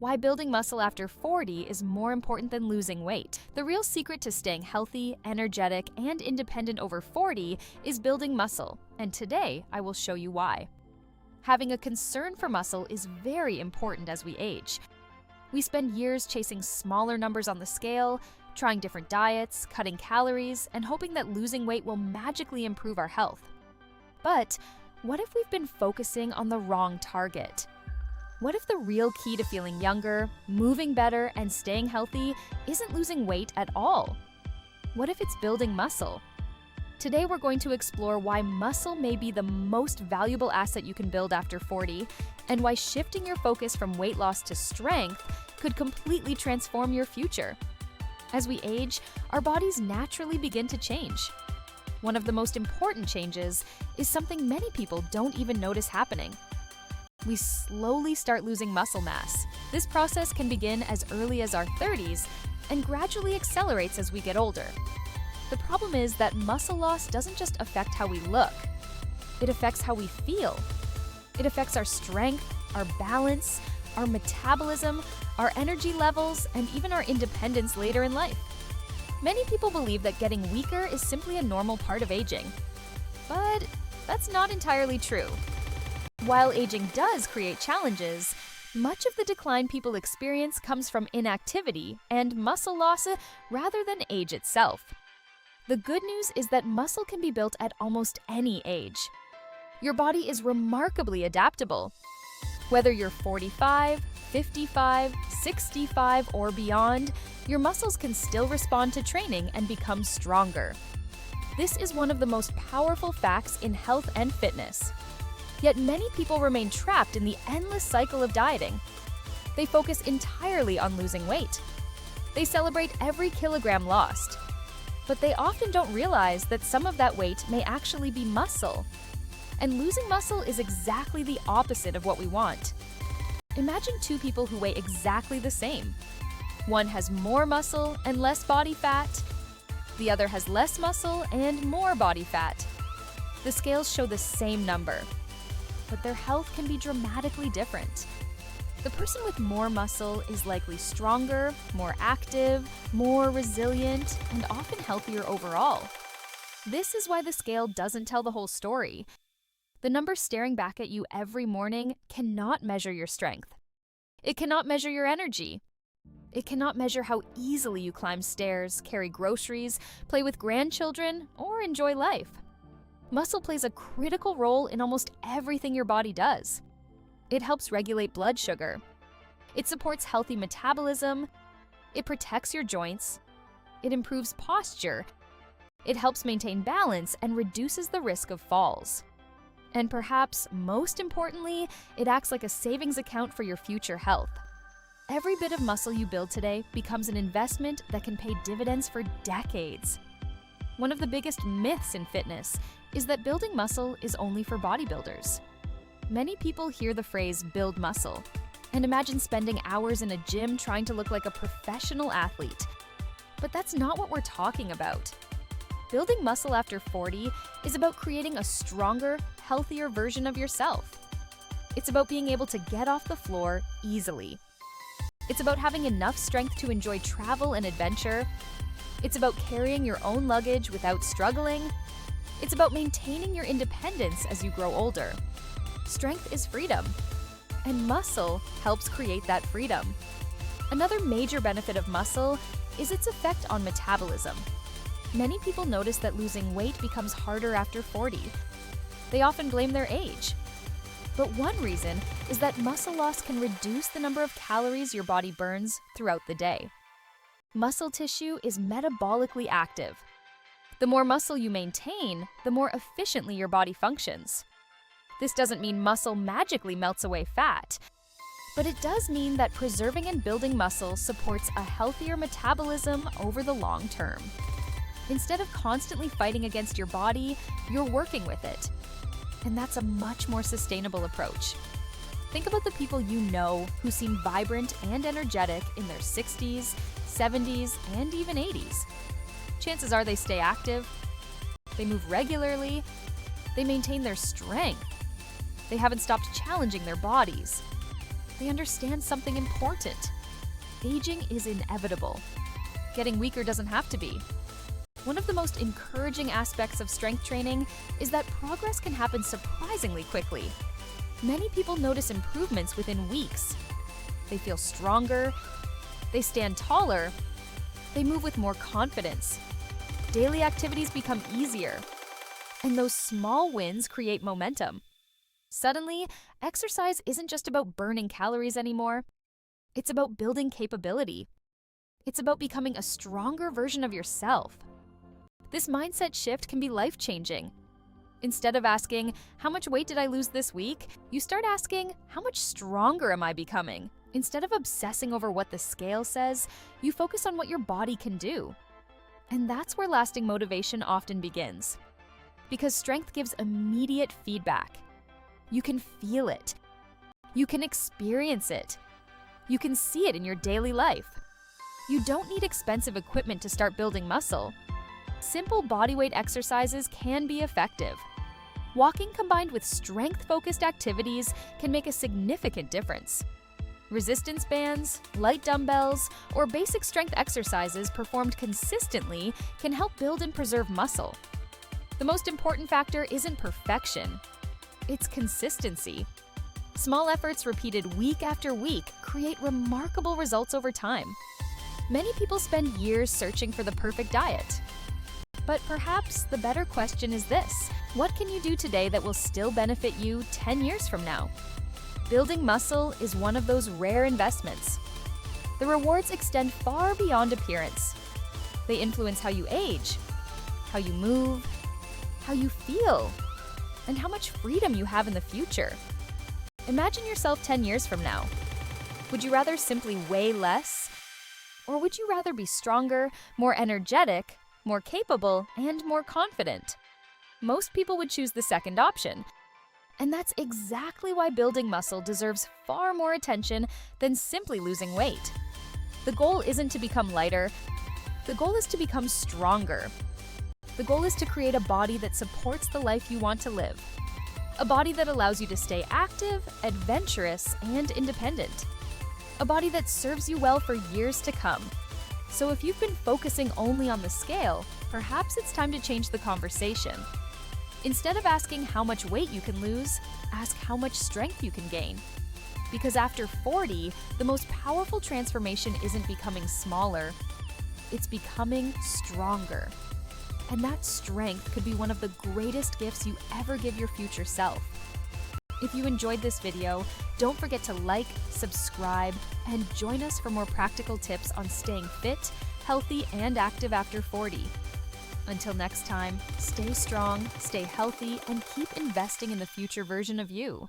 why building muscle after 40 is more important than losing weight. The real secret to staying healthy, energetic, and independent over 40 is building muscle, and today I will show you why. Having a concern for muscle is very important as we age. We spend years chasing smaller numbers on the scale, trying different diets, cutting calories, and hoping that losing weight will magically improve our health. But what if we've been focusing on the wrong target? What if the real key to feeling younger, moving better, and staying healthy isn't losing weight at all? What if it's building muscle? Today we're going to explore why muscle may be the most valuable asset you can build after 40, and why shifting your focus from weight loss to strength could completely transform your future. As we age, our bodies naturally begin to change. One of the most important changes is something many people don't even notice happening. We slowly start losing muscle mass. This process can begin as early as our 30s and gradually accelerates as we get older. The problem is that muscle loss doesn't just affect how we look. It affects how we feel. It affects our strength, our balance, our metabolism, our energy levels, and even our independence later in life. Many people believe that getting weaker is simply a normal part of aging. But that's not entirely true. While aging does create challenges, much of the decline people experience comes from inactivity and muscle loss rather than age itself. The good news is that muscle can be built at almost any age. Your body is remarkably adaptable. Whether you're 45, 55, 65, or beyond, your muscles can still respond to training and become stronger. This is one of the most powerful facts in health and fitness. Yet many people remain trapped in the endless cycle of dieting. They focus entirely on losing weight. They celebrate every kilogram lost. But they often don't realize that some of that weight may actually be muscle. And losing muscle is exactly the opposite of what we want. Imagine two people who weigh exactly the same. One has more muscle and less body fat. The other has less muscle and more body fat. The scales show the same number, but their health can be dramatically different. The person with more muscle is likely stronger, more active, more resilient, and often healthier overall. This is why the scale doesn't tell the whole story. The number staring back at you every morning cannot measure your strength. It cannot measure your energy. It cannot measure how easily you climb stairs, carry groceries, play with grandchildren, or enjoy life. Muscle plays a critical role in almost everything your body does. It helps regulate blood sugar. It supports healthy metabolism. It protects your joints. It improves posture. It helps maintain balance and reduces the risk of falls. And perhaps most importantly, it acts like a savings account for your future health. Every bit of muscle you build today becomes an investment that can pay dividends for decades. One of the biggest myths in fitness is that building muscle is only for bodybuilders. Many people hear the phrase build muscle and imagine spending hours in a gym trying to look like a professional athlete. But that's not what we're talking about. Building muscle after 40 is about creating a stronger, healthier version of yourself. It's about being able to get off the floor easily. It's about having enough strength to enjoy travel and adventure. It's about carrying your own luggage without struggling. It's about maintaining your independence as you grow older. Strength is freedom, and muscle helps create that freedom. Another major benefit of muscle is its effect on metabolism. Many people notice that losing weight becomes harder after 40. They often blame their age. But one reason is that muscle loss can reduce the number of calories your body burns throughout the day. Muscle tissue is metabolically active. The more muscle you maintain, the more efficiently your body functions. This doesn't mean muscle magically melts away fat, but it does mean that preserving and building muscle supports a healthier metabolism over the long term. Instead of constantly fighting against your body, you're working with it. And that's a much more sustainable approach. Think about the people you know who seem vibrant and energetic in their 60s, 70s, and even 80s. Chances are they stay active, they move regularly, they maintain their strength, they haven't stopped challenging their bodies. They understand something important. Aging is inevitable. Getting weaker doesn't have to be. One of the most encouraging aspects of strength training is that progress can happen surprisingly quickly. Many people notice improvements within weeks. They feel stronger, they stand taller, they move with more confidence. Daily activities become easier, and those small wins create momentum. Suddenly, exercise isn't just about burning calories anymore. It's about building capability. It's about becoming a stronger version of yourself. This mindset shift can be life-changing. Instead of asking, how much weight did I lose this week? You start asking, how much stronger am I becoming? Instead of obsessing over what the scale says, you focus on what your body can do. And that's where lasting motivation often begins. Because strength gives immediate feedback. You can feel it. You can experience it. You can see it in your daily life. You don't need expensive equipment to start building muscle. Simple bodyweight exercises can be effective. Walking combined with strength-focused activities can make a significant difference. Resistance bands, light dumbbells, or basic strength exercises performed consistently can help build and preserve muscle. The most important factor isn't perfection, it's consistency. Small efforts repeated week after week create remarkable results over time. Many people spend years searching for the perfect diet. But perhaps the better question is this: what can you do today that will still benefit you 10 years from now? Building muscle is one of those rare investments. The rewards extend far beyond appearance. They influence how you age, how you move, how you feel, and how much freedom you have in the future. Imagine yourself 10 years from now. Would you rather simply weigh less? Or would you rather be stronger, more energetic, more capable, and more confident? Most people would choose the second option. And that's exactly why building muscle deserves far more attention than simply losing weight. The goal isn't to become lighter. The goal is to become stronger. The goal is to create a body that supports the life you want to live. A body that allows you to stay active, adventurous, and independent. A body that serves you well for years to come. So if you've been focusing only on the scale, perhaps it's time to change the conversation. Instead of asking how much weight you can lose, ask how much strength you can gain. Because after 40, the most powerful transformation isn't becoming smaller, it's becoming stronger. And that strength could be one of the greatest gifts you ever give your future self. If you enjoyed this video, don't forget to like, subscribe, and join us for more practical tips on staying fit, healthy, and active after 40. Until next time, stay strong, stay healthy, and keep investing in the future version of you.